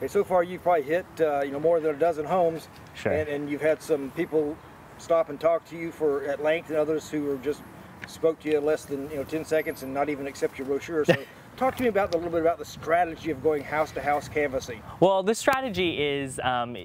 Okay, so far you've probably hit more than a dozen homes, Sure. and you've had some people stop and talk to you at length, and others who are just spoke to you in less than 10 seconds and not even accept your brochure. So talk to me a little bit about the strategy of going house to house canvassing. Well, the strategy is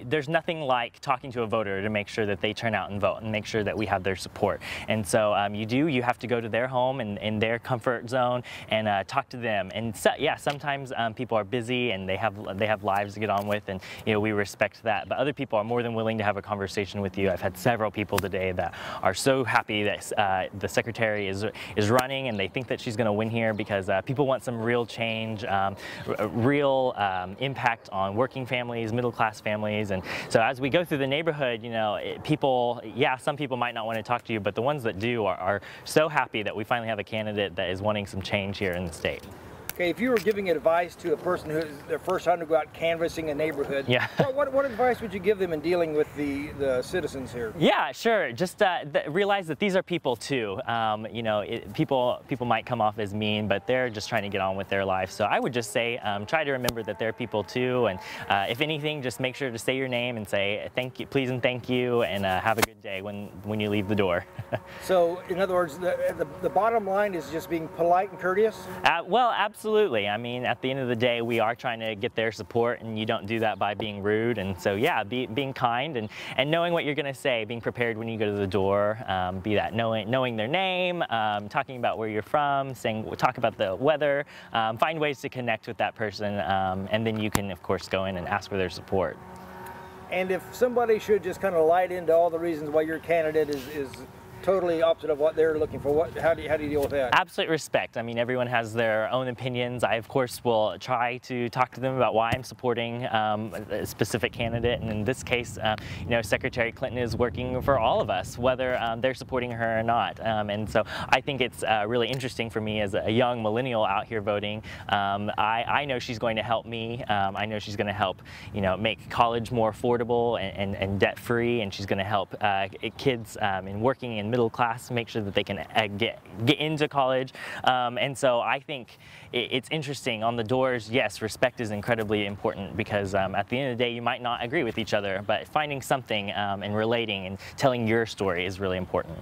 there's nothing like talking to a voter to make sure that they turn out and vote and make sure that we have their support. And so you have to go to their home and in their comfort zone and talk to them. And so, yeah, sometimes people are busy and they have lives to get on with, and we respect that. But other people are more than willing to have a conversation with you. I've had several people today that are so happy that the secretary is running, and they think that she's going to win here because people want some real change, real impact on working families, middle-class families. And so as we go through the neighborhood, some people might not want to talk to you, but the ones that do are so happy that we finally have a candidate that is wanting some change here in the state. Okay, if you were giving advice to a person who is their first time to go out canvassing a neighborhood, yeah. what advice would you give them in dealing with the citizens here? Yeah, sure. Just realize that these are people too. People might come off as mean, but they're just trying to get on with their life. So I would just say, try to remember that they're people too, and if anything, just make sure to say your name and say thank you, please and thank you, and have a good day when you leave the door. So, in other words, the bottom line is just being polite and courteous? Well, absolutely. I mean, at the end of the day, we are trying to get their support, and you don't do that by being rude. And so, yeah, being kind and knowing what you're going to say, being prepared when you go to the door, knowing their name, talking about where you're from, talk about the weather, find ways to connect with that person, and then you can, of course, go in and ask for their support. And if somebody should just kind of light into all the reasons why your candidate is totally opposite of what they're looking for, how do you deal with that? Absolute respect. I mean, everyone has their own opinions. I, of course, will try to talk to them about why I'm supporting a specific candidate. And in this case, Secretary Clinton is working for all of us, whether they're supporting her or not. And so I think it's really interesting for me as a young millennial out here voting. I know she's going to help me. I know she's going to help, make college more affordable and debt-free, and she's going to help kids in working in middle class, make sure that they can get into college. And so I think it's interesting on the doors. Yes, respect is incredibly important because at the end of the day, you might not agree with each other, but finding something and relating and telling your story is really important.